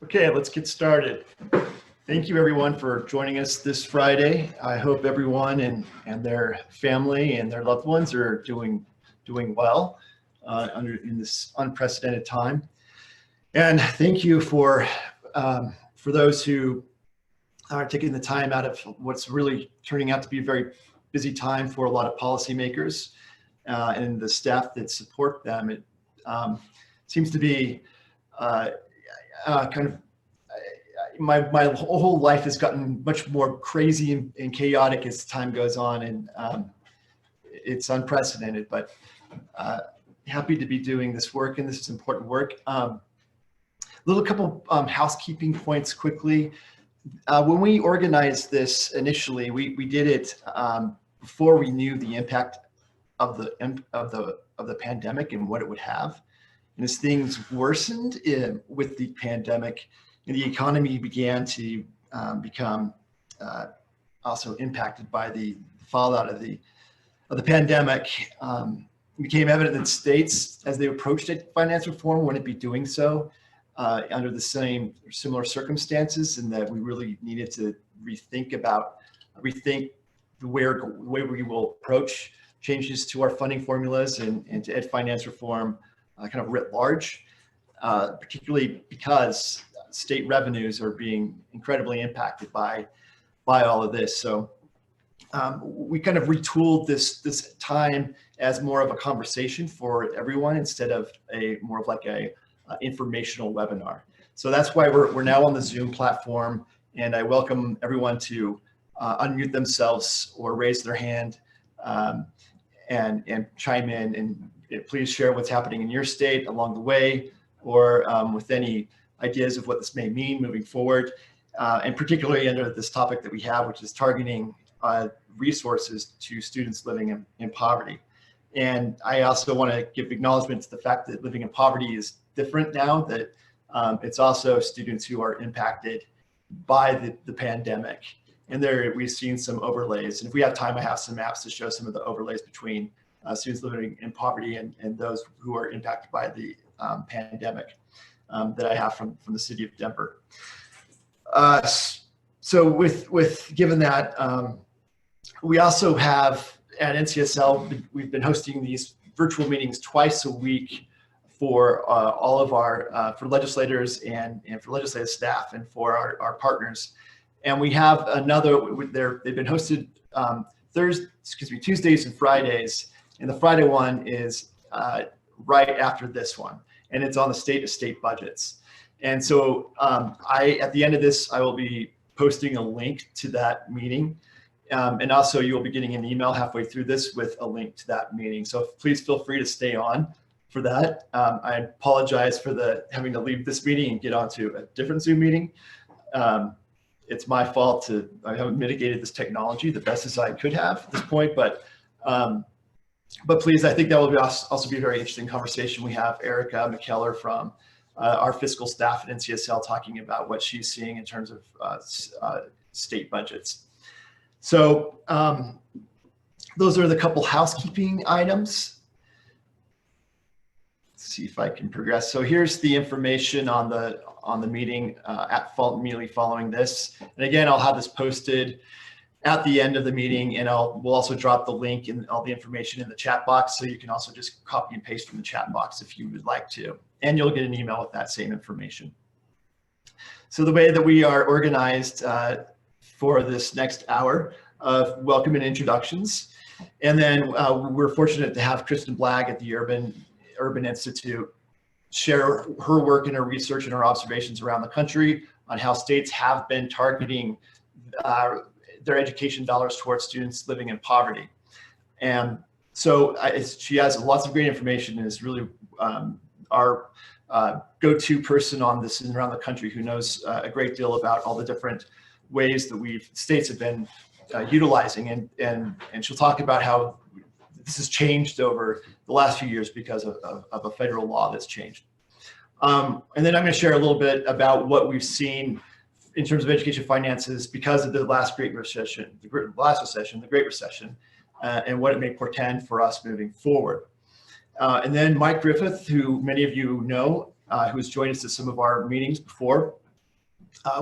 Okay, let's get started. Thank you everyone for joining us this Friday. I hope everyone and their family and their loved ones are doing well in this unprecedented time. And thank you for those who are taking the time out of what's really turning out to be a very busy time for a lot of policymakers and the staff that support them. It seems to be kind of my whole life has gotten much more crazy and chaotic as time goes on, and it's unprecedented, but happy to be doing this work, and this is important work. Couple housekeeping points quickly. When we organized this initially, we did it before we knew the impact of the pandemic and what it would have. And as things worsened with the pandemic, and the economy began to become also impacted by the fallout of the pandemic, it became evident that states, as they approached finance reform, wouldn't be doing so under the same or similar circumstances, and that we really needed to rethink the way we will approach changes to our funding formulas and to ed finance reform kind of writ large, particularly because state revenues are being incredibly impacted by all of this. So we kind of retooled this time as more of a conversation for everyone instead of more of like a informational webinar. So that's why we're now on the Zoom platform, and I welcome everyone to unmute themselves or raise their hand and chime in, and please share what's happening in your state along the way, or with any ideas of what this may mean moving forward, and particularly under this topic that we have, which is targeting resources to students living in poverty. And I also want to give acknowledgement to the fact that living in poverty is different now, that it's also students who are impacted by the pandemic. And there we've seen some overlays. And if we have time, I have some maps to show some of the overlays between students living in poverty and those who are impacted by the pandemic that I have from the city of Denver. So with given that, we also have at NCSL, we've been hosting these virtual meetings twice a week for all of our, for legislators and for legislative staff and for our partners. And we have another, they've been hosted Tuesdays and Fridays. And the Friday one is right after this one, and it's on the state budgets. And so at the end of this, I will be posting a link to that meeting. And also you'll be getting an email halfway through this with a link to that meeting. So please feel free to stay on for that. I apologize for having to leave this meeting and get onto a different Zoom meeting. It's my fault I haven't mitigated this technology the best as I could have at this point, but please, I think that will also be a very interesting conversation. We have Erica McKellar from our fiscal staff at NCSL talking about what she's seeing in terms of state budgets. So those are the couple housekeeping items. Let's see if I can progress. So here's the information on the meeting immediately following this. And again, I'll have this posted at the end of the meeting, and we'll also drop the link and all the information in the chat box, so you can also just copy and paste from the chat box if you would like to, and you'll get an email with that same information. So the way that we are organized for this next hour of welcome and introductions, and then we're fortunate to have Kristen Blagg at the Urban Institute share her work and her research and her observations around the country on how states have been targeting their education dollars towards students living in poverty. And so she has lots of great information and is really our go-to person on this and around the country who knows a great deal about all the different ways that states have been utilizing, and she'll talk about how this has changed over the last few years because of a federal law that's changed. And then I'm going to share a little bit about what we've seen in terms of education finances because of the last Great Recession, the Great Recession, and what it may portend for us moving forward. And then Mike Griffith, who many of you know, who has joined us at some of our meetings before,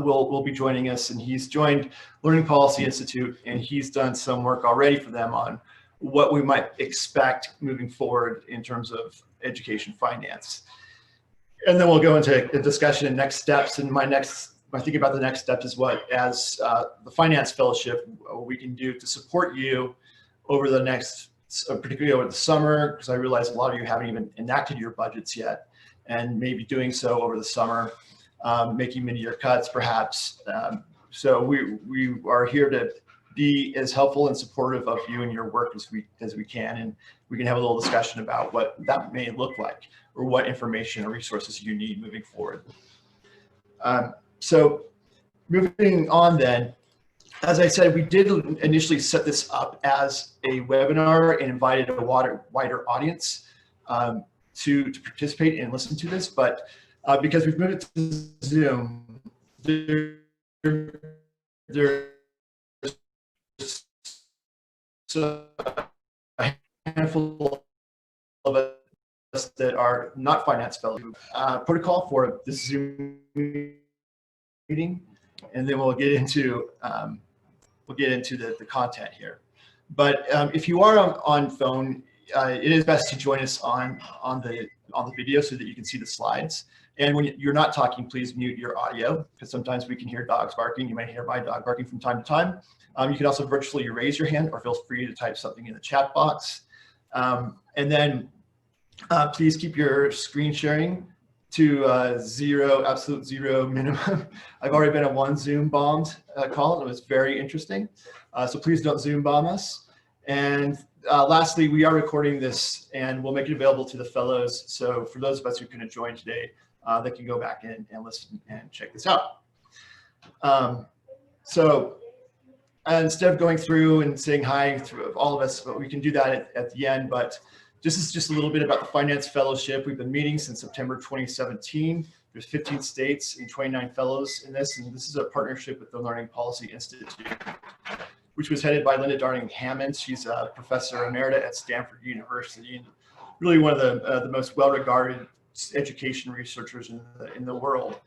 will be joining us, and he's joined Learning Policy Institute, and he's done some work already for them on what we might expect moving forward in terms of education finance. And then we'll go into a discussion and next steps. And my thinking about the next steps is what, as the Finance Fellowship, what we can do to support you over the next, particularly over the summer, because I realize a lot of you haven't even enacted your budgets yet, and maybe doing so over the summer, making mid-year cuts perhaps. So we are here to be as helpful and supportive of you and your work as we can, and we can have a little discussion about what that may look like, or what information or resources you need moving forward. So moving on then, as I said, we did initially set this up as a webinar and invited a wider audience to participate and listen to this, but because we've moved it to Zoom, there's a handful of us that are not finance fellows. Protocol for this Zoom meeting, and then we'll get into the content here. But if you are on phone, it is best to join us on the video so that you can see the slides. And when you're not talking, please mute your audio, because sometimes we can hear dogs barking. You might hear my dog barking from time to time. You can also virtually raise your hand, or feel free to type something in the chat box. And then please keep your screen sharing to zero, absolute zero minimum. I've already been on one Zoom bombed call, and it was very interesting. So please don't Zoom bomb us. And lastly, we are recording this, and we'll make it available to the fellows. So for those of us who couldn't join today, they can go back in and listen and check this out. So instead of going through and saying hi through all of us, but we can do that at the end. But this is just a little bit about the Finance Fellowship. We've been meeting since September 2017. There's 15 states and 29 fellows in this, and this is a partnership with the Learning Policy Institute, which was headed by Linda Darling-Hammond. She's a professor emerita at Stanford University, and really one of the most well-regarded education researchers in the world.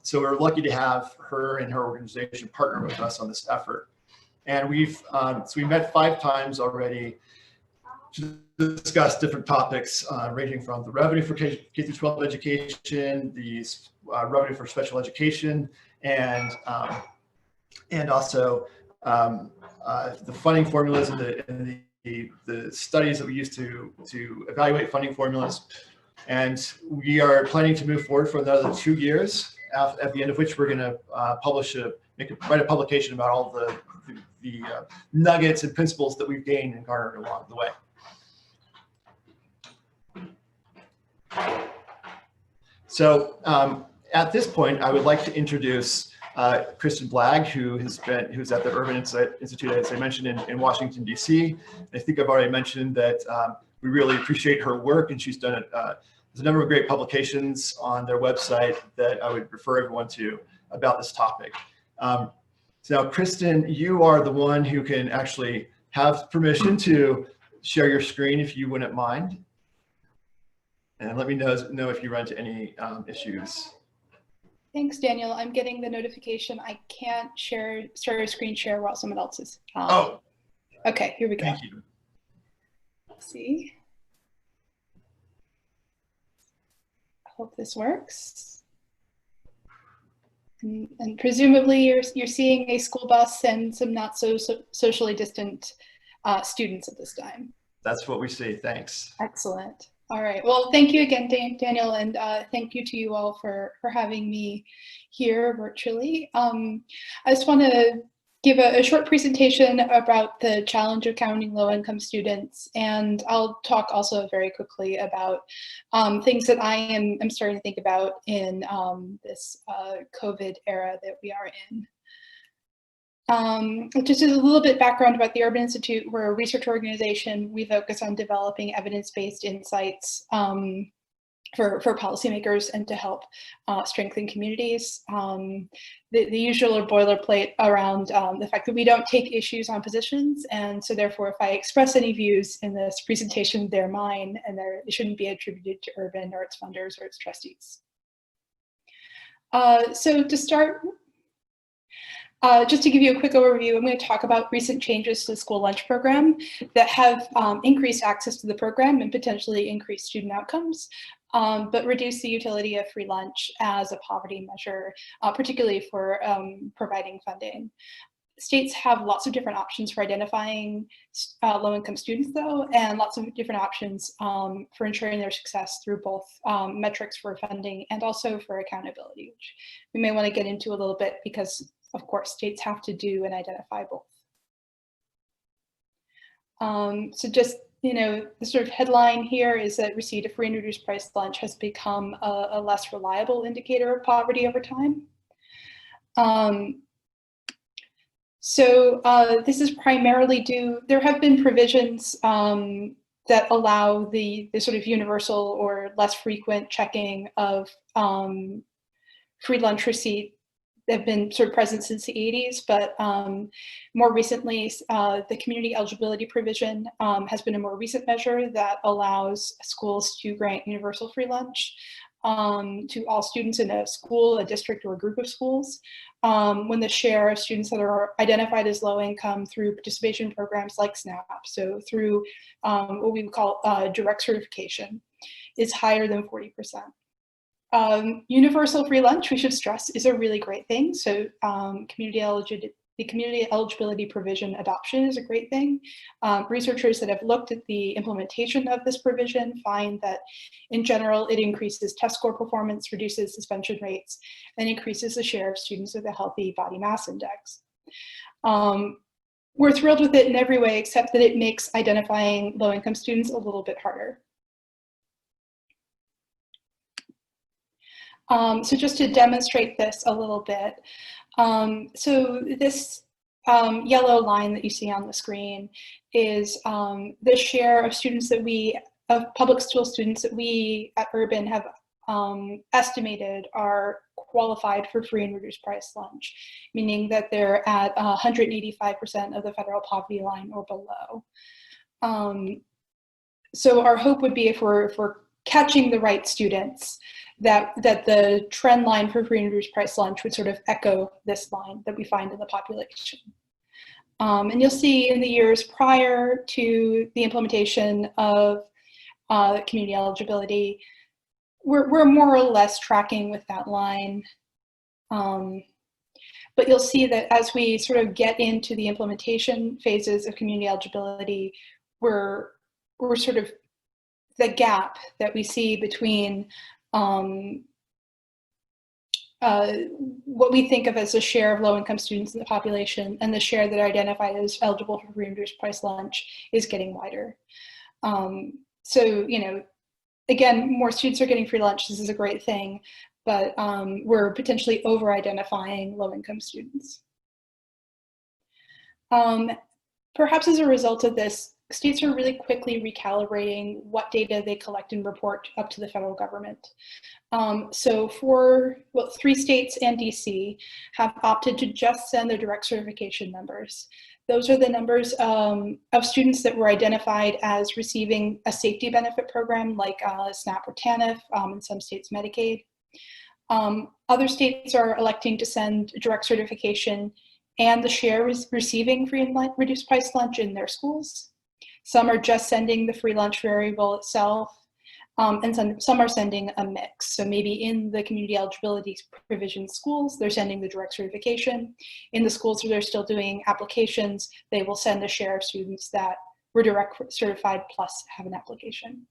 So we're lucky to have her and her organization partner with us on this effort. And we met 5 times already to discuss different topics, ranging from the revenue for K-12 education, the revenue for special education, and also the funding formulas and the studies that we use to evaluate funding formulas. And we are planning to move forward for another 2 years, at the end of which we're going to write a publication about all the nuggets and principles that we've gained and garnered along the way. So at this point, I would like to introduce Kristen Blagg, who's at the Urban Institute, as I mentioned, in Washington, D.C. I think I've already mentioned that we really appreciate her work, and she's done there's a number of great publications on their website that I would refer everyone to about this topic. So now, Kristen, you are the one who can actually have permission to share your screen, if you wouldn't mind. And let me know if you run into any issues. Thanks, Daniel. I'm getting the notification I can't start a screen share while someone else is. Oh. Okay, here we go. Thank you. Let's see. I hope this works. And presumably you're seeing a school bus and some not so socially distant students at this time. That's what we see. Thanks. Excellent. All right. Well, thank you again, Daniel, and thank you to you all for having me here virtually. I just want to give a short presentation about the challenge of counting low-income students, and I'll talk also very quickly about things that I am starting to think about in this COVID era that we are in. Just as a little bit background about the Urban Institute, we're a research organization. We focus on developing evidence-based insights for policymakers and to help strengthen communities. The usual boilerplate around the fact that we don't take issues on positions, and so therefore if I express any views in this presentation, they're mine, and they shouldn't be attributed to Urban or its funders or its trustees. So to start, just to give you a quick overview, I'm going to talk about recent changes to the school lunch program that have increased access to the program and potentially increased student outcomes, but reduce the utility of free lunch as a poverty measure, particularly for providing funding. States have lots of different options for identifying low-income students, though, and lots of different options for ensuring their success through both metrics for funding and also for accountability, which we may want to get into a little bit because, of course, states have to do and identify both. So just, the sort of headline here is that receipt of free and reduced price lunch has become a less reliable indicator of poverty over time. So this is primarily due, there have been provisions that allow the sort of universal or less frequent checking of free lunch receipt that have been sort of present since the 80s, but more recently, the community eligibility provision has been a more recent measure that allows schools to grant universal free lunch to all students in a school, a district, or a group of schools, when the share of students that are identified as low income through participation programs like SNAP, so through what we would call direct certification, is higher than 40%. Universal free lunch, we should stress, is a really great thing. So the community eligibility provision adoption is a great thing. Researchers that have looked at the implementation of this provision find that in general, it increases test score performance, reduces suspension rates, and increases the share of students with a healthy body mass index. We're thrilled with it in every way, except that it makes identifying low-income students a little bit harder. So just to demonstrate this a little bit, so this yellow line that you see on the screen is the share of students that of public school students that we at Urban have estimated are qualified for free and reduced price lunch, meaning that they're at 185% of the federal poverty line or below. So our hope would be if we're catching the right students, that the trend line for free and reduced price lunch would sort of echo this line that we find in the population. And you'll see in the years prior to the implementation of community eligibility, we're more or less tracking with that line. But you'll see that as we sort of get into the implementation phases of community eligibility, we're sort of the gap that we see between what we think of as a share of low-income students in the population and the share that are identified as eligible for free and reduced price lunch is getting wider. So, again, more students are getting free lunch. This is a great thing, but we're potentially over-identifying low-income students. Perhaps as a result of this, states are really quickly recalibrating what data they collect and report up to the federal government. So 3 states and DC have opted to just send their direct certification numbers. Those are the numbers of students that were identified as receiving a safety benefit program like SNAP or TANF, in some states Medicaid. Other states are electing to send direct certification and the share is receiving free and reduced price lunch in their schools. Some are just sending the free lunch variable itself, and some are sending a mix. So maybe in the community eligibility provision schools, they're sending the direct certification. In the schools where they're still doing applications, they will send a share of students that were direct certified plus have an application.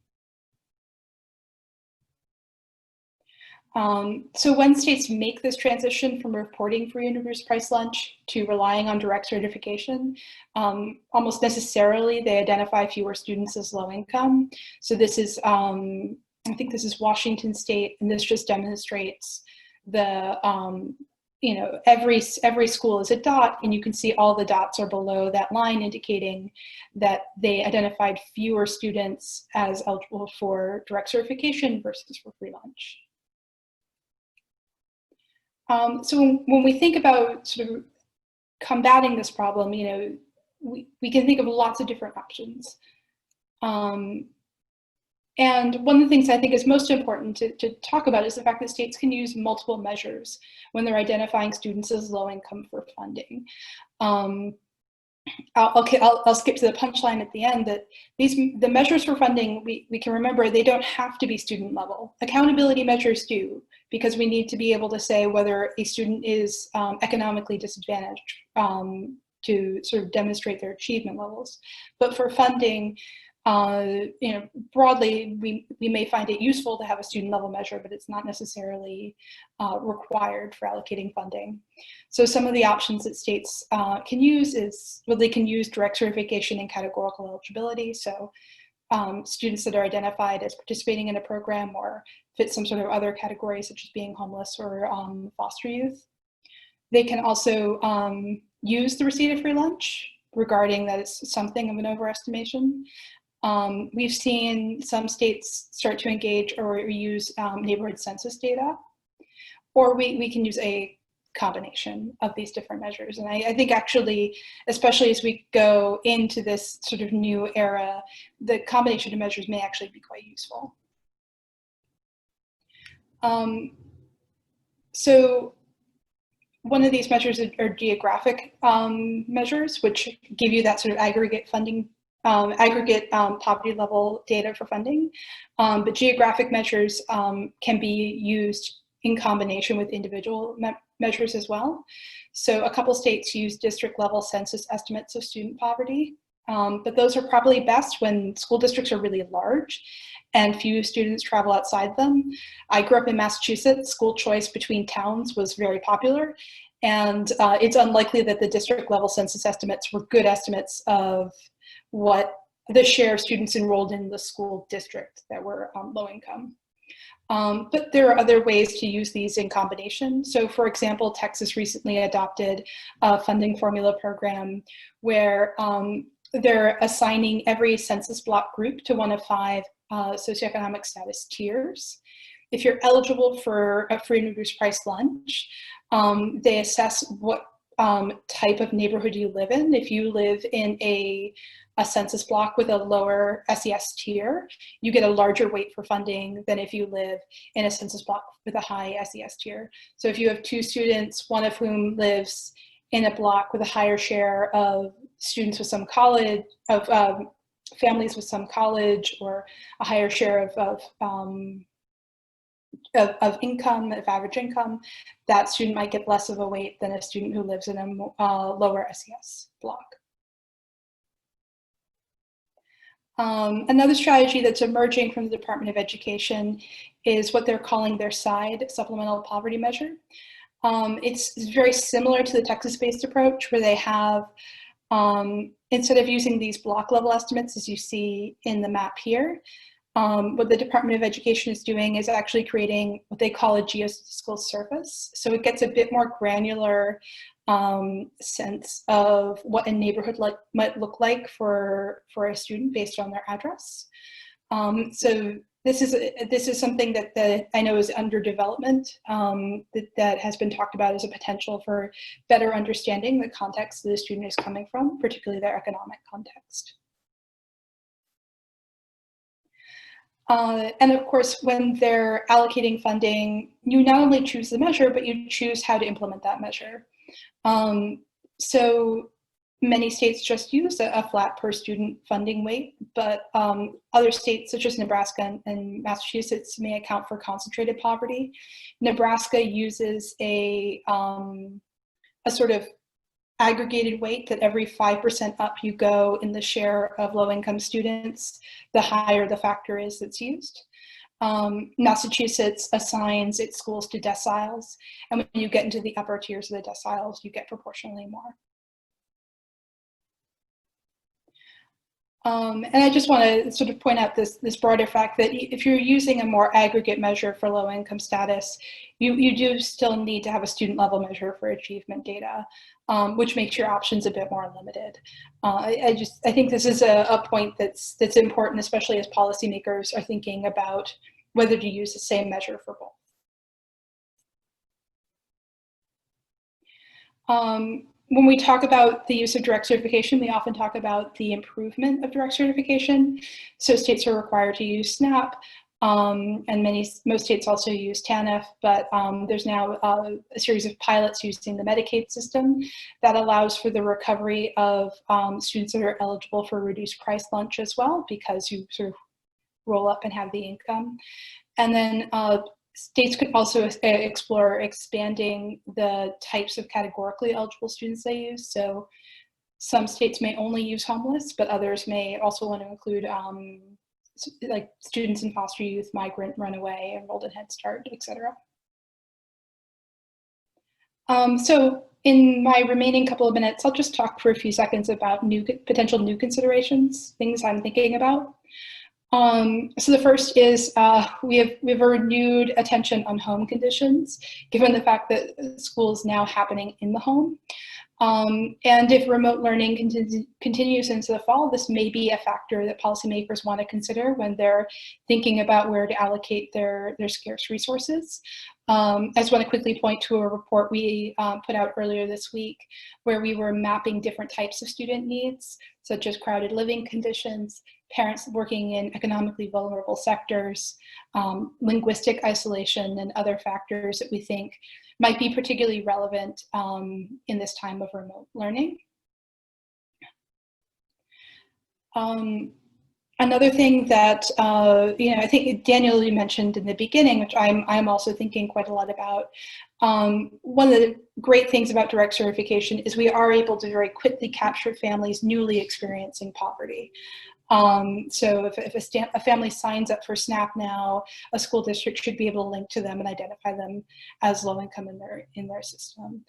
So when states make this transition from reporting free and reduced price lunch to relying on direct certification, almost necessarily they identify fewer students as low income. So this is, I think this is Washington State, and this just demonstrates the, every school is a dot, and you can see all the dots are below that line, indicating that they identified fewer students as eligible for direct certification versus for free lunch. So when we think about sort of combating this problem, we can think of lots of different options. And one of the things I think is most important to talk about is the fact that states can use multiple measures when they're identifying students as low income for funding. I'll skip to the punchline at the end that the measures for funding, we can remember they don't have to be student level. Accountability measures do, because we need to be able to say whether a student is economically disadvantaged to sort of demonstrate their achievement levels. But for funding, broadly, we may find it useful to have a student level measure, but it's not necessarily required for allocating funding. So some of the options that states can use is, well, they can use direct certification and categorical eligibility. So students that are identified as participating in a program or fit some sort of other category, such as being homeless or foster youth. They can also use the receipt of free lunch, regarding that it's something of an overestimation. We've seen some states start to engage or use neighborhood census data, or we can use a combination of these different measures. And I think actually, especially as we go into this sort of new era, the combination of measures may actually be quite useful. So one of these measures are geographic measures, which give you that sort of aggregate funding, poverty level data for funding. But geographic measures can be used in combination with individual measures as well. So a couple states use district level census estimates of student poverty, but those are probably best when school districts are really large and few students travel outside them. I grew up in Massachusetts. School choice between towns was very popular, and it's unlikely that the district level census estimates were good estimates of what the share of students enrolled in the school district that were low income. But there are other ways to use these in combination. So for example, Texas recently adopted a funding formula program where they're assigning every census block group to one of 5 socioeconomic status tiers. If you're eligible for a free and reduced price lunch, they assess what type of neighborhood you live in. If you live in a census block with a lower SES tier, you get a larger weight for funding than if you live in a census block with a high SES tier. So if you have 2 students, one of whom lives in a block with a higher share of students with some college, of families with some college, or a higher share of income, of average income, that student might get less of a weight than a student who lives in a lower SES block. Another strategy that's emerging from the Department of Education is what they're calling their SIDE, Supplemental Poverty Measure. It's very similar to the Texas-based approach, where they have, instead of using these block level estimates as you see in the map here, what the Department of Education is doing is actually creating what they call a geostatistical surface. So it gets a bit more granular sense of what a neighborhood might look like for a student based on their address. So this is something that I know is under development, that has been talked about as a potential for better understanding the context that the student is coming from, particularly their economic context. And of course, when they're allocating funding, you not only choose the measure, but you choose how to implement that measure. So many states just use a flat per student funding weight, but other states such as Nebraska and Massachusetts may account for concentrated poverty. Nebraska uses a sort of aggregated weight that every 5% up you go in the share of low-income students, the higher the factor is that's used. Massachusetts assigns its schools to deciles, and when you get into the upper tiers of the deciles, you get proportionally more. And I just want to sort of point out this broader fact that if you're using a more aggregate measure for low income status, you do still need to have a student level measure for achievement data, which makes your options a bit more limited. I think this is a point that's important, especially as policymakers are thinking about whether to use the same measure for both. when we talk about the use of direct certification, we often talk about the improvement of direct certification. So states are required to use SNAP, and most states also use TANF, but there's now a series of pilots using the Medicaid system that allows for the recovery of students that are eligible for reduced price lunch as well, because you sort of roll up and have the income. And then states could also explore expanding the types of categorically eligible students they use. So some states may only use homeless, but others may also want to include like students in foster youth, migrant, runaway, enrolled in Head Start, etc. So in my remaining couple of minutes, I'll just talk for a few seconds about potential new considerations, things I'm thinking about. So the first is we have a renewed attention on home conditions, given the fact that school is now happening in the home. And if remote learning continues into the fall, this may be a factor that policymakers want to consider when they're thinking about where to allocate their scarce resources. I just want to quickly point to a report we put out earlier this week, where we were mapping different types of student needs, such as crowded living conditions, parents working in economically vulnerable sectors, linguistic isolation, and other factors that we think might be particularly relevant in this time of remote learning. Another thing that I think Daniel, you mentioned in the beginning, which I'm also thinking quite a lot about. One of the great things about direct certification is we are able to very quickly capture families newly experiencing poverty. So if a family signs up for SNAP now, a school district should be able to link to them and identify them as low income in their system.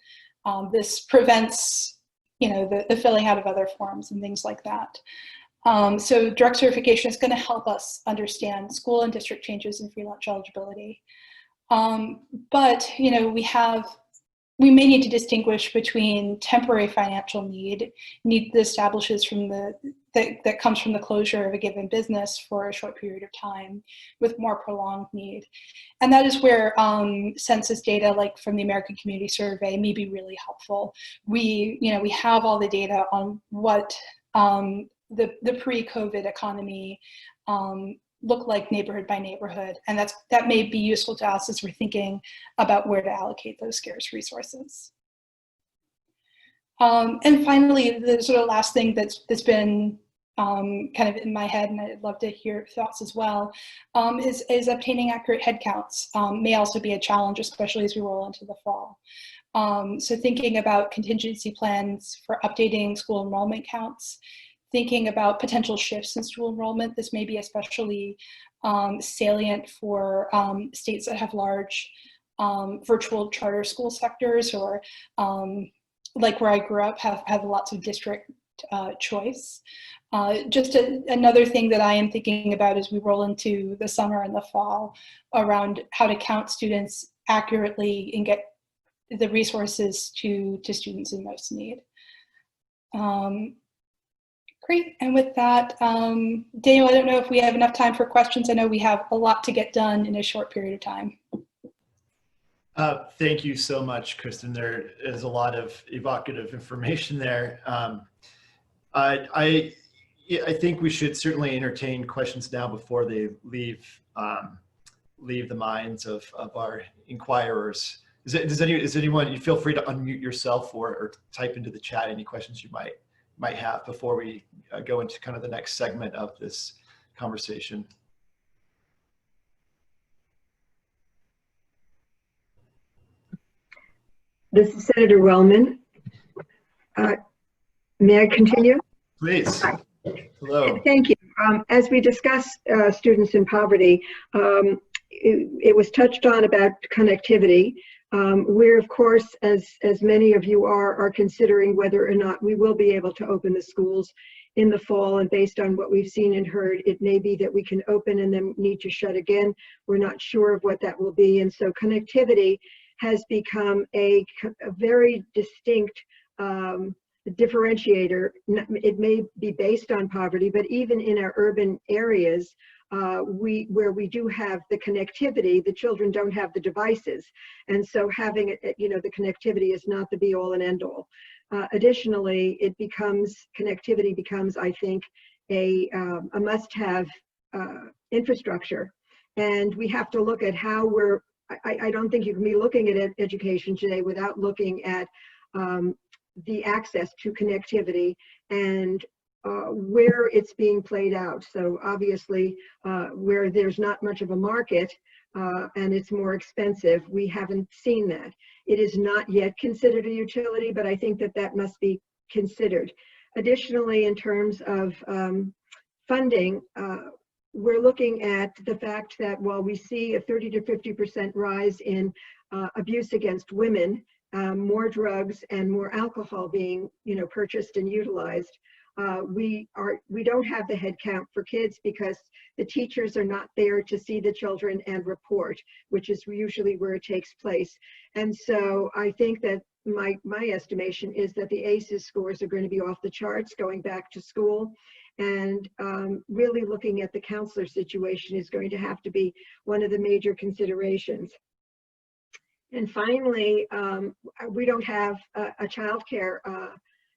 This prevents the filling out of other forms and things like that. So direct certification is going to help us understand school and district changes in free lunch eligibility. But we may need to distinguish between temporary financial need that establishes that comes from the closure of a given business for a short period of time, with more prolonged need. And that is where census data, like from the American Community Survey, may be really helpful. We have all the data on what the pre-COVID economy look like neighborhood by neighborhood, and that may be useful to us as we're thinking about where to allocate those scarce resources. And finally, the sort of last thing that's been kind of in my head, and I'd love to hear thoughts as well, is obtaining accurate head counts may also be a challenge, especially as we roll into the fall. So thinking about contingency plans for updating school enrollment counts, thinking about potential shifts in school enrollment. This may be especially salient for states that have large virtual charter school sectors, or like where I grew up, have lots of district choice. Just another thing that I am thinking about as we roll into the summer and the fall around how to count students accurately and get the resources to students in most need. Great, and with that, Daniel, I don't know if we have enough time for questions. I know we have a lot to get done in a short period of time. Thank you so much, Kristen. There is a lot of evocative information there. I think we should certainly entertain questions now before they leave the minds of our inquirers. Does anyone, you feel free to unmute yourself or type into the chat any questions you might have before we go into kind of the next segment of this conversation. This is Senator Wellman. May I continue? Please. Hello. Thank you. As we discuss students in poverty, it was touched on about connectivity. We're, of course, as many of you are considering whether or not we will be able to open the schools in the fall, and based on what we've seen and heard, it may be that we can open and then need to shut again. We're not sure of what that will be, and so connectivity has become a very distinct differentiator. It may be based on poverty, but even in our urban areas, where we do have the connectivity, the children don't have the devices, and so having the connectivity is not the be all and end all. Additionally, connectivity becomes, I think, a must-have infrastructure. And we have to look at how I don't think you can be looking at education today without looking at the access to connectivity and where it's being played out. So obviously, where there's not much of a market and it's more expensive, we haven't seen that. It is not yet considered a utility, but I think that must be considered. Additionally, in terms of funding, we're looking at the fact that while we see a 30 to 50% rise in abuse against women, more drugs and more alcohol being, purchased and utilized, we don't have the head count for kids because the teachers are not there to see the children and report, which is usually where it takes place. And so I think that my estimation is that the ACEs scores are going to be off the charts going back to school. And really looking at the counselor situation is going to have to be one of the major considerations. And finally, we don't have a childcare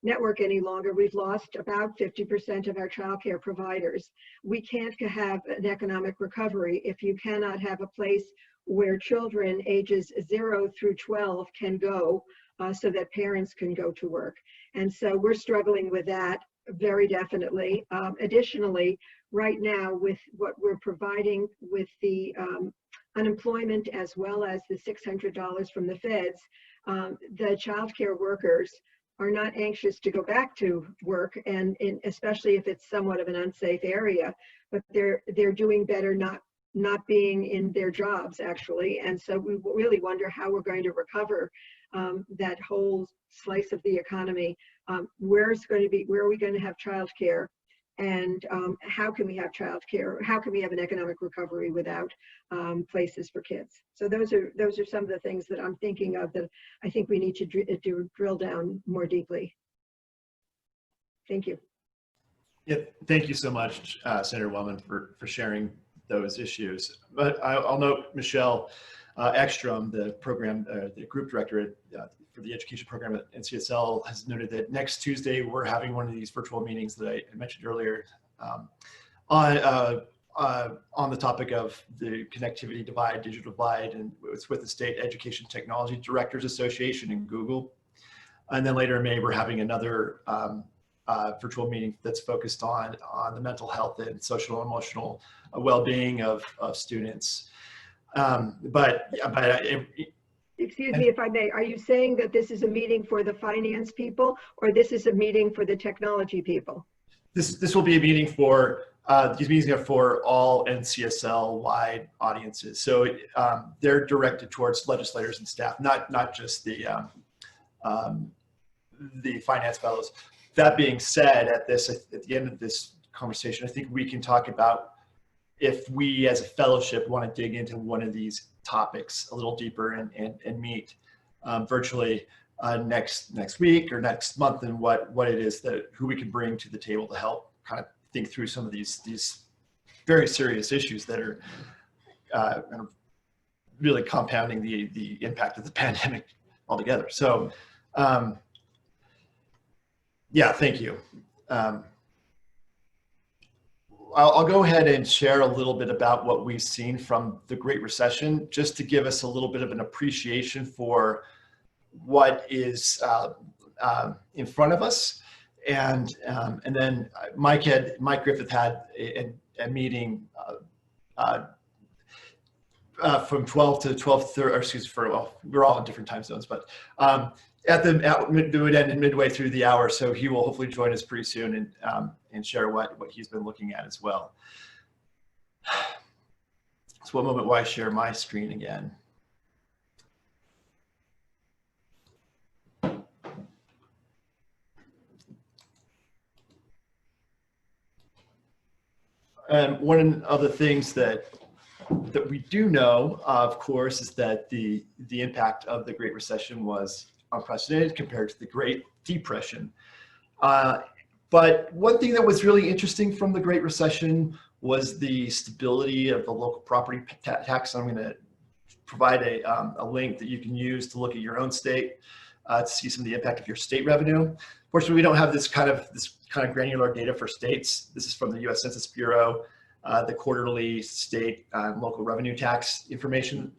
network any longer. We've lost about 50% of our childcare providers. We can't have an economic recovery if you cannot have a place where children ages 0 through 12 can go so that parents can go to work. And so we're struggling with that very definitely. Additionally, right now with what we're providing with the unemployment as well as the $600 from the feds, the child care workers are not anxious to go back to work, and especially if it's somewhat of an unsafe area, but they're doing better not being in their jobs actually. And so we really wonder how we're going to recover that whole slice of the economy. Where are we going to have childcare, and how can we have childcare? How can we have an economic recovery without places for kids? So those are some of the things that I'm thinking of that I think we need to drill down more deeply. Thank you. Yeah, thank you so much, Senator Wellman, for sharing those issues. But I'll note Michelle Ekstrom, the group director for the education program at NCSL, has noted that next Tuesday we're having one of these virtual meetings that I mentioned earlier on the topic of the connectivity divide, digital divide, and it's with the State Education Technology Directors Association and Google. And then later in May, we're having another virtual meeting that's focused on the mental health and social and emotional well-being of students. Excuse me if I may, are you saying that this is a meeting for the finance people, or this is a meeting for the technology people? This will be a meeting for, these meetings are for all NCSL-wide audiences. So they're directed towards legislators and staff, not just the finance fellows. That being said, at the end of this conversation, I think we can talk about if we as a fellowship want to dig into one of these topics a little deeper and meet virtually next week or next month, and what it is who we can bring to the table to help kind of think through some of these very serious issues that are kind of really compounding the impact of the pandemic altogether. So yeah, thank you. I'll go ahead and share a little bit about what we've seen from the Great Recession, just to give us a little bit of an appreciation for what is in front of us. And then Mike Griffith had a meeting from 12 to 12:30, or excuse me, well, we're all in different time zones, but midway through the hour, so he will hopefully join us pretty soon and share what he's been looking at as well. So one moment while I share my screen again. And one of the things that we do know, of course, is that the impact of the Great Recession was unprecedented compared to the Great Depression. But one thing that was really interesting from the Great Recession was the stability of the local property tax. I'm going to provide a link that you can use to look at your own state. to see some of the impact of your state revenue. Fortunately, we don't have this kind of granular data for states. This is from the U.S. Census Bureau, the quarterly state and local revenue tax information.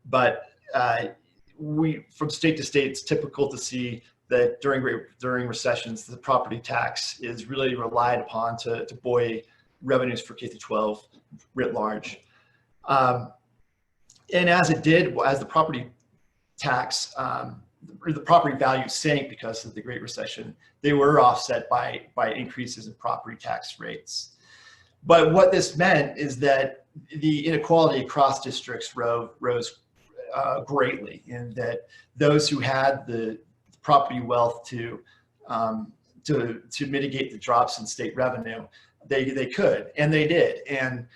But from state to state, it's typical to see that during recessions, the property tax is really relied upon to buoy revenues for K-12 writ large. And as the property tax, or the property value sank because of the Great Recession, they were offset by increases in property tax rates. But what this meant is that the inequality across districts rose greatly, in that those who had the property wealth to mitigate the drops in state revenue, they could, and they did. And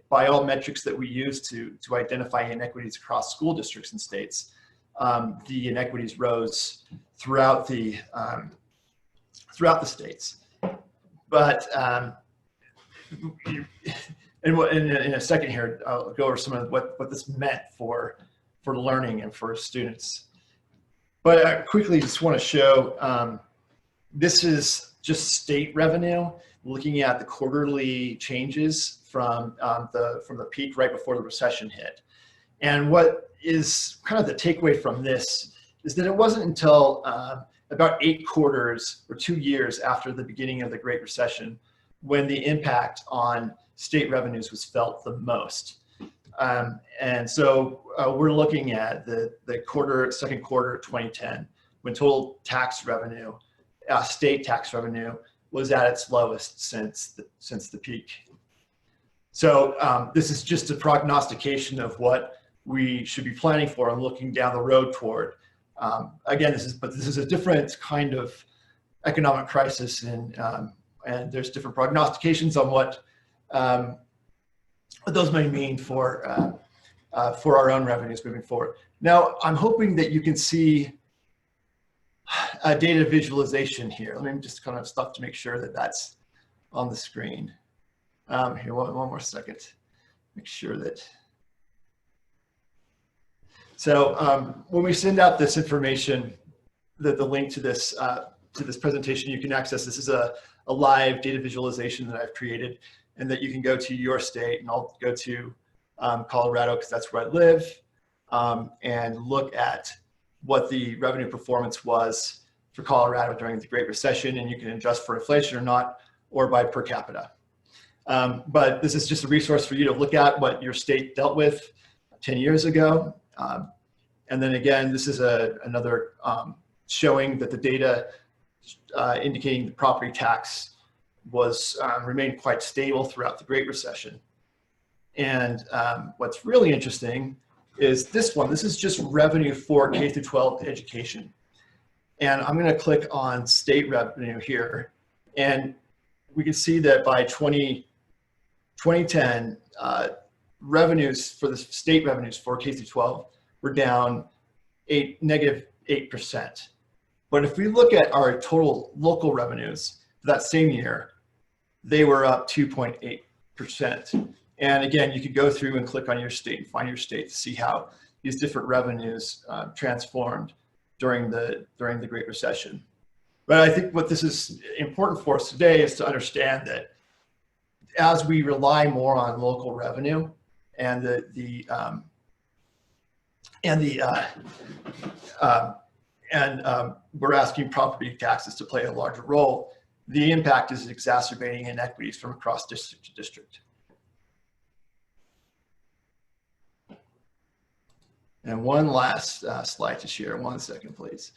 by all metrics that we use to identify inequities across school districts and states, the inequities rose throughout the states. But in a second here, I'll go over some of what this meant for learning and for students. But I quickly just want to show, this is just state revenue, looking at the quarterly changes from the peak right before the recession hit. And what is kind of the takeaway from this is that it wasn't until about 8 quarters or 2 years after the beginning of the Great Recession when the impact on state revenues was felt the most. And so we're looking at the second quarter of 2010, when total tax revenue, state tax revenue, was at its lowest since the peak. So this is just a prognostication of what we should be planning for and looking down the road toward. Again, this is a different kind of economic crisis, and there's different prognostications on what those may mean for our own revenues moving forward. Now, I'm hoping that you can see a data visualization here. Let me just kind of stop to make sure that that's on the screen. Here, one more second. Make sure that. So when we send out this information, the link to this presentation, you can access. This is a live data visualization that I've created, and that you can go to your state, and I'll go to Colorado because that's where I live, and look at what the revenue performance was for Colorado during the Great Recession, and you can adjust for inflation or not, or by per capita. But this is just a resource for you to look at what your state dealt with 10 years ago. And then again, this is another showing that the data indicating the property tax was remained quite stable throughout the Great Recession. And what's really interesting is this one. This is just revenue for K-12 education. And I'm going to click on state revenue here. And we can see that by 2010, revenues for the state revenues for K-12 were down negative 8%. But if we look at our total local revenues for that same year, they were up 2.8%. And again, you could go through and click on your state and find your state to see how these different revenues transformed during the Great Recession. But I think what this is important for us today is to understand that as we rely more on local revenue and we're asking property taxes to play a larger role, the impact is exacerbating inequities from across district to district. And one last slide to share. 1 second, please.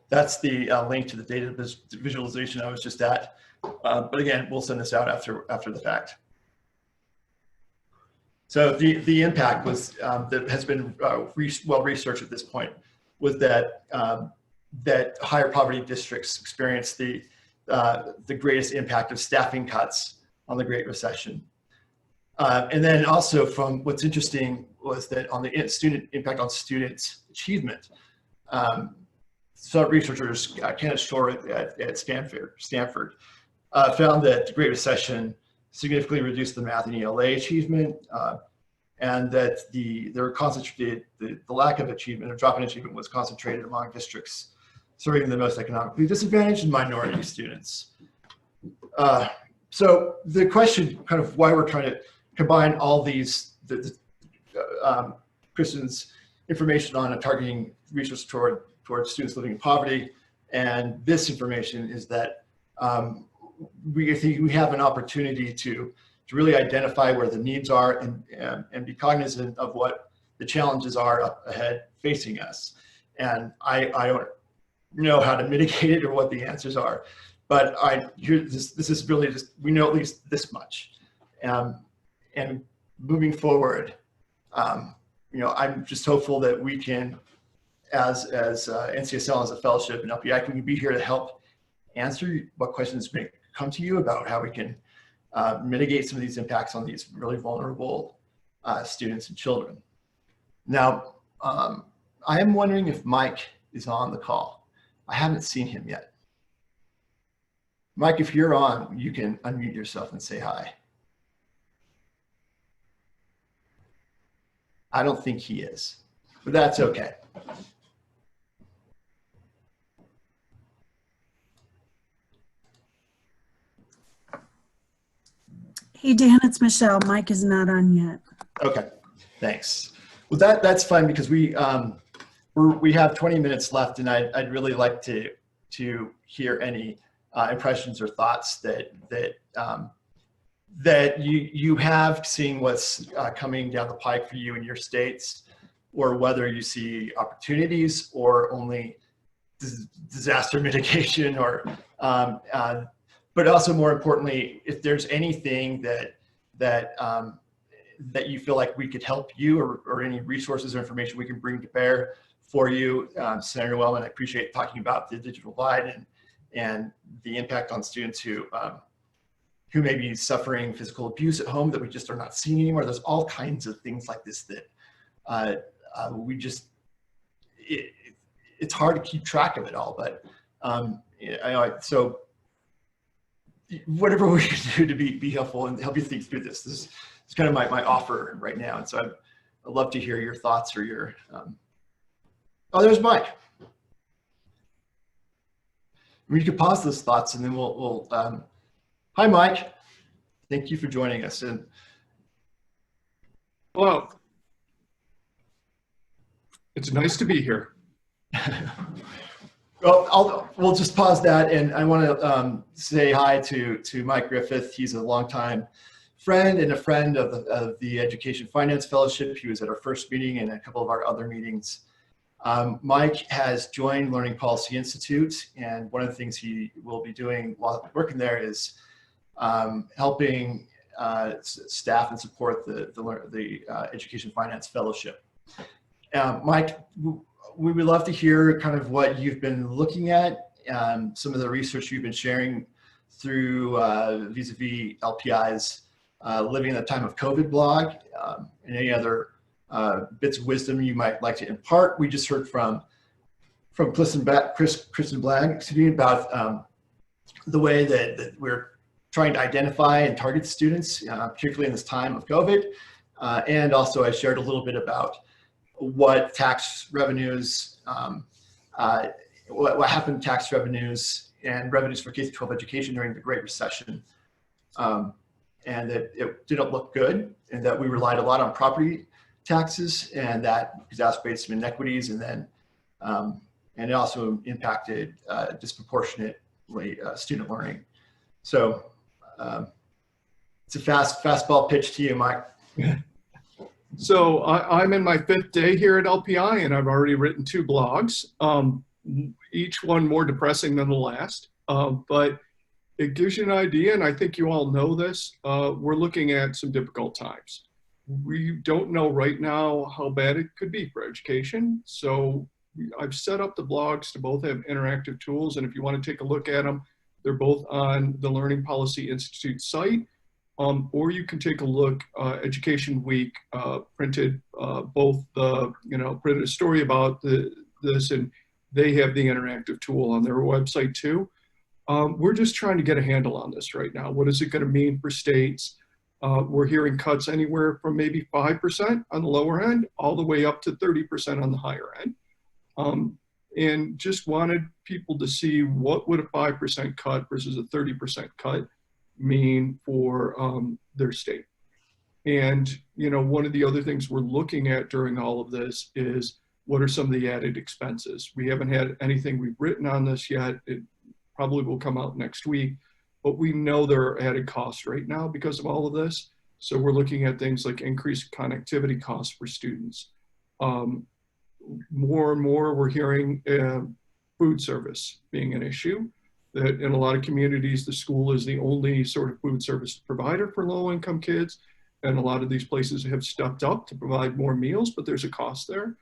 That's the link to the data visualization I was just at. But again, we'll send this out after the fact. So the impact was that has been well researched at this point was that that higher poverty districts experienced the greatest impact of staffing cuts on the Great Recession. And then also from what's interesting was that on the student impact on students' achievement, some researchers, Kenneth Shore at Stanford, found that the Great Recession significantly reduced the math and ELA achievement, and that the lack of achievement, or drop in achievement, was concentrated among districts serving the most economically disadvantaged and minority students. So the question, kind of why we're trying to combine all these, Kristen's information on targeting research toward students living in poverty, and this information, is that we think we have an opportunity to really identify where the needs are and be cognizant of what the challenges are up ahead facing us. And I don't know how to mitigate it or what the answers are, but this is really just, we know at least this much. And moving forward, I'm just hopeful that we can, as NCSL, as a fellowship and LPI, can be here to help answer what questions may come to you about how we can mitigate some of these impacts on these really vulnerable students and children. Now, I am wondering if Mike is on the call. I haven't seen him yet. Mike, if you're on, you can unmute yourself and say hi. I don't think he is, but that's okay. Hey, Dan, it's Michelle. Mike is not on yet. Okay, thanks. Well, that's fine, because we have 20 minutes left, and I'd really like to hear any impressions or thoughts that you have, seeing what's coming down the pike for you in your states, or whether you see opportunities or only disaster mitigation, or but also, more importantly, if there's anything that you feel like we could help you, or any resources or information we can bring to bear for you. Senator Wellman, I appreciate talking about the digital divide and the impact on students who may be suffering physical abuse at home that we just are not seeing anymore. There's all kinds of things like this that it's hard to keep track of it all, but so whatever we can do to be helpful and help you think through this is kind of my offer right now. And so I'd love to hear your thoughts, or your, oh, there's Mike. I mean, you could pause those thoughts, and then we'll hi, Mike. Thank you for joining us. And hello. It's nice to be here. Well, we'll just pause that, and I want to say hi to Mike Griffith. He's a longtime friend and a friend of the Education Finance Fellowship. He was at our first meeting and a couple of our other meetings. Mike has joined Learning Policy Institute, and one of the things he will be doing while working there is helping staff and support the Education Finance Fellowship. Mike, we would love to hear kind of what you've been looking at, some of the research you've been sharing through vis-a-vis LPI's Living in the Time of COVID blog, and any other bits of wisdom you might like to impart. We just heard from Kristen Blag, about the way that we're trying to identify and target students, particularly in this time of COVID. And also I shared a little bit about what tax revenues, what happened to tax revenues and revenues for K-12 education during the Great Recession. And that it didn't look good, and that we relied a lot on property taxes, and that exacerbated some inequities, and then and it also impacted disproportionately student learning. So it's a fastball pitch to you, Mike. So I'm in my 5th day here at LPI, and I've already written 2 blogs, each one more depressing than the last, but it gives you an idea, and I think you all know this. We're looking at some difficult times. We don't know right now how bad it could be for education, so I've set up the blogs to both have interactive tools, and if you want to take a look at them, they're both on the Learning Policy Institute site. Or you can take a look, Education Week printed both the, printed a story about this, and they have the interactive tool on their website too. We're just trying to get a handle on this right now. What is it going to mean for states? We're hearing cuts anywhere from maybe 5% on the lower end all the way up to 30% on the higher end. And just wanted people to see what would a 5% cut versus a 30% cut mean for their state. And, you know, one of the other things we're looking at during all of this is what are some of the added expenses? We haven't had anything we've written on this yet. It probably will come out next week, but we know there are added costs right now because of all of this. So we're looking at things like increased connectivity costs for students. More and more we're hearing food service being an issue, that in a lot of communities, the school is the only sort of food service provider for low-income kids. And a lot of these places have stepped up to provide more meals, but there's a cost there.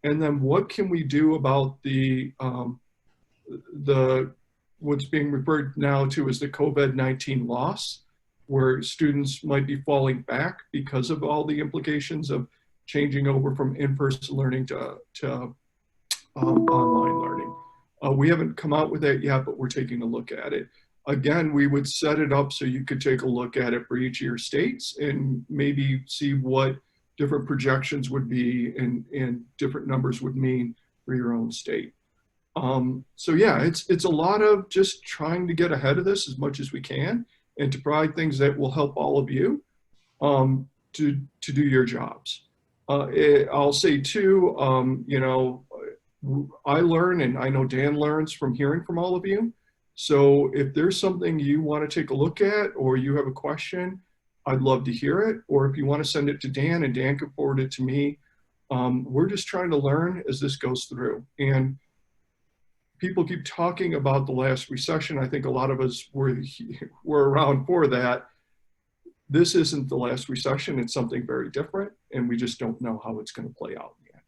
And then what can we do about the what's being referred now to as the COVID-19 loss, where students might be falling back because of all the implications of changing over from in-person learning to online learning. We haven't come out with that yet, but we're taking a look at it. Again, we would set it up so you could take a look at it for each of your states and maybe see what different projections would be and different numbers would mean for your own state. So yeah, it's a lot of just trying to get ahead of this as much as we can and to provide things that will help all of you to do your jobs. I'll say too, you know, I learn and I know Dan learns from hearing from all of you. So if there's something you want to take a look at or you have a question, I'd love to hear it. Or if you want to send it to Dan and Dan can forward it to me, we're just trying to learn as this goes through. And people keep talking about the last recession. I think a lot of us were around for that. This isn't the last recession. It's something very different. And we just don't know how it's going to play out in the end.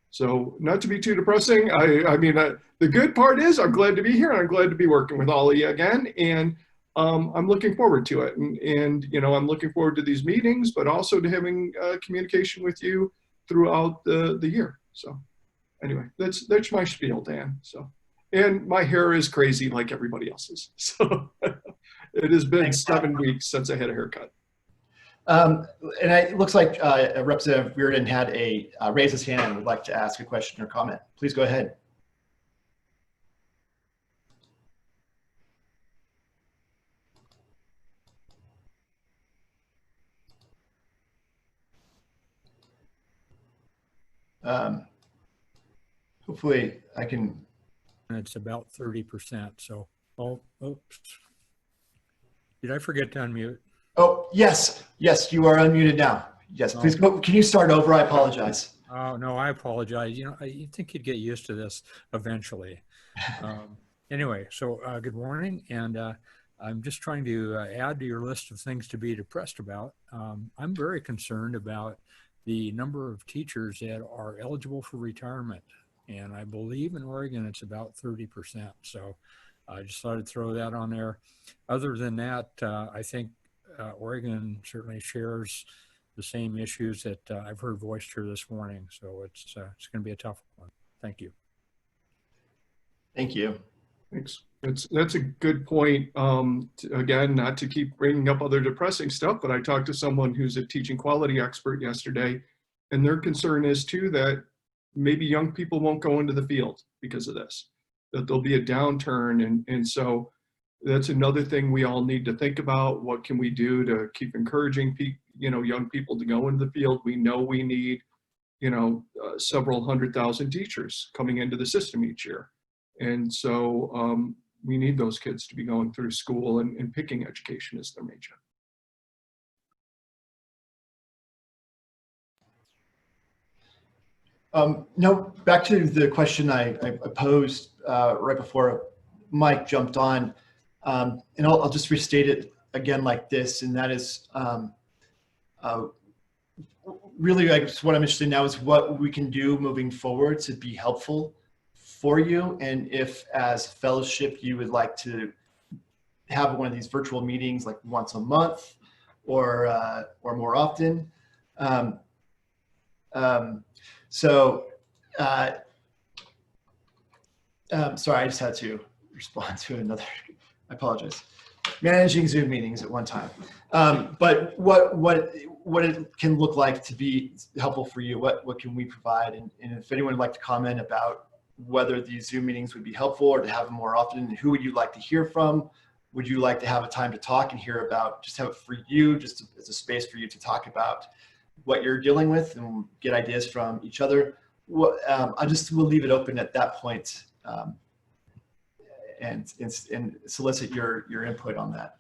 So not to be too depressing. I mean, the good part is I'm glad to be here and I'm glad to be working with all of you again. And I'm looking forward to it. And, you know, I'm looking forward to these meetings, but also to having communication with you throughout the year. So anyway, that's my spiel, Dan. So, and my hair is crazy like everybody else's. So it has been 7 weeks since I had a haircut. And it looks like Representative Reardon had raised his hand and would like to ask a question or comment. Please go ahead. Hopefully I can. And it's about 30%. So, oh, oops. Did I forget to unmute? Oh, yes. Yes, you are unmuted now. Yes, please go. Can you start over? I apologize. Oh, no, I apologize. You know, you think you'd get used to this eventually. Anyway, so good morning. And I'm just trying to add to your list of things to be depressed about. I'm very concerned about the number of teachers that are eligible for retirement. And I believe in Oregon, it's about 30%. So I just thought I'd throw that on there. Other than that, I think Oregon certainly shares the same issues that I've heard voiced here this morning. So it's going to be a tough one. Thank you. Thank you. Thanks. That's a good point. Again, not to keep bringing up other depressing stuff, but I talked to someone who's a teaching quality expert yesterday, and their concern is too that maybe young people won't go into the field because of this, that there'll be a downturn. And so that's another thing we all need to think about. What can we do to keep encouraging young people to go into the field? We know we need, several 100,000 teachers coming into the system each year. And so we need those kids to be going through school and picking education as their major. No, back to the question I posed right before Mike jumped on, and I'll just restate it again like this, and that is really, I guess what I'm interested in now is what we can do moving forward to be helpful for you, and if as fellowship you would like to have one of these virtual meetings like once a month or more often. Sorry, I just had to respond to another I apologize. Managing Zoom meetings at one time. But what it can look like to be helpful for you, what can we provide? And if anyone would like to comment about whether these Zoom meetings would be helpful or to have them more often, who would you like to hear from? Would you like to have a time to talk and hear about, just have it for you, just as a space for you to talk about what you're dealing with and get ideas from each other? I just will leave it open at that point, and solicit your input on that.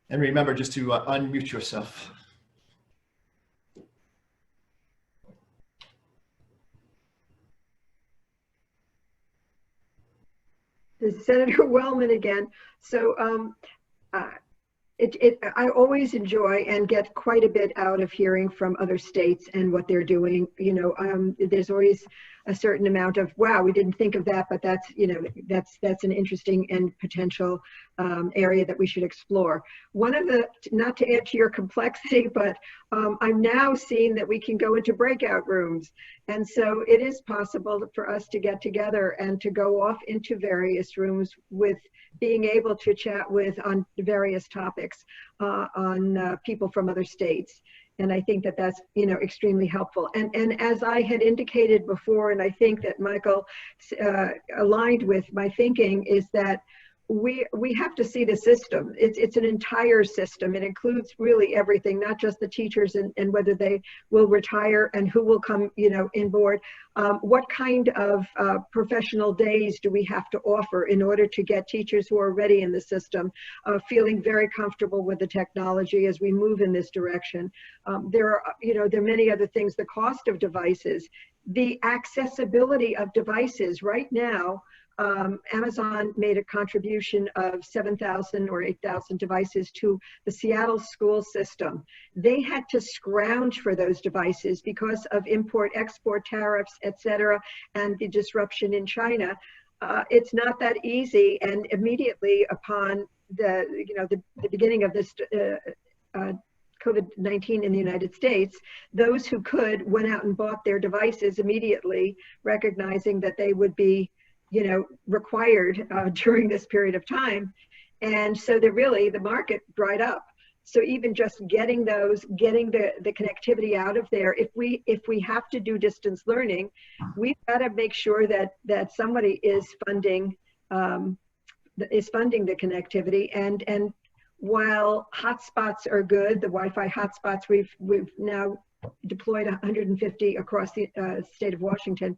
And remember just to unmute yourself. This is Senator Wellman again. So I always enjoy and get quite a bit out of hearing from other states and what they're doing. You know, there's always a certain amount of, wow, we didn't think of that, but that's, you know, that's an interesting and potential area that we should explore. One of the, not to add to your complexity, but I'm now seeing that we can go into breakout rooms. And so it is possible for us to get together and to go off into various rooms with being able to chat with on various topics on people from other states. And I think that that's, you know, extremely helpful. And as I had indicated before, and I think that Michael aligned with my thinking, is that we have to see the system. It's an entire system. It includes really everything, not just the teachers and whether they will retire and who will come, you know, in board. What kind of professional days do we have to offer in order to get teachers who are already in the system feeling very comfortable with the technology as we move in this direction? There are, you know, there are many other things. The cost of devices, the accessibility of devices right now. Amazon made a contribution of 7,000 or 8,000 devices to the Seattle school system. They had to scrounge for those devices because of import-export tariffs, et cetera, and the disruption in China. It's not that easy, and immediately upon the, you know, the beginning of this COVID-19 in the United States, those who could went out and bought their devices immediately, recognizing that they would be, you know, required during this period of time. And so the market dried up. So even just getting the connectivity out of there, if we have to do distance learning, we've got to make sure that somebody is funding the connectivity. And while hotspots are good, the Wi-Fi hotspots, we've now deployed 150 across the state of Washington.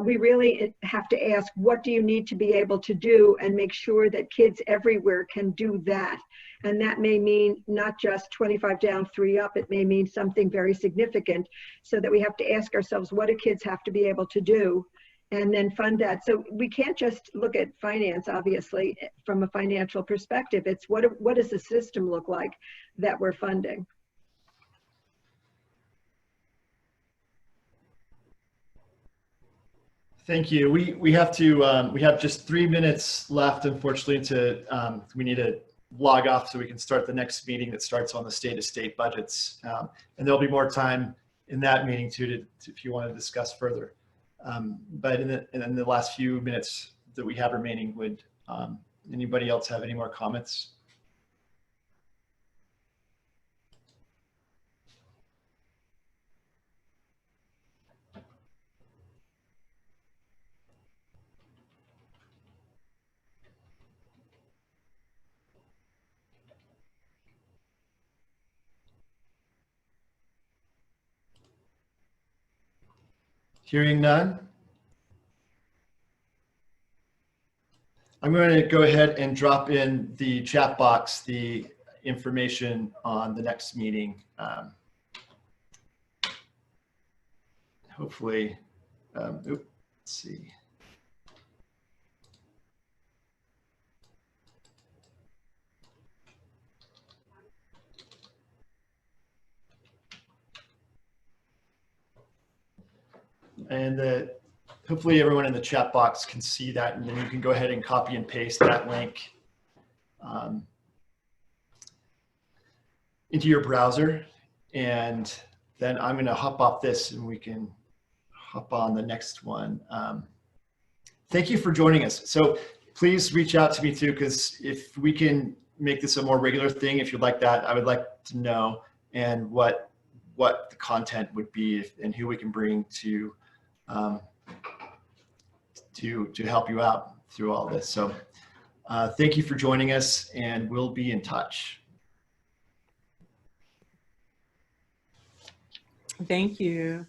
We really have to ask, what do you need to be able to do, and make sure that kids everywhere can do that. And that may mean not just 25 down, 3 up, it may mean something very significant, so that we have to ask ourselves, what do kids have to be able to do, and then fund that. So we can't just look at finance, obviously, from a financial perspective. It's what does the system look like that we're funding? Thank you. We have to we have just 3 minutes left, unfortunately, to we need to log off so we can start the next meeting that starts on the state budgets, and there'll be more time in that meeting too to if you want to discuss further. But in the last few minutes that we have remaining, would anybody else have any more comments? Hearing none, I'm going to go ahead and drop in the chat box the information on the next meeting. Hopefully, let's see. And hopefully everyone in the chat box can see that, and then you can go ahead and copy and paste that link into your browser. And then I'm going to hop off this and we can hop on the next one. thank you for joining us. So please reach out to me too, because if we can make this a more regular thing, if you'd like that, I would like to know, and what the content would be, and who we can bring to help you out through all this. So thank you for joining us, and we'll be in touch. Thank you.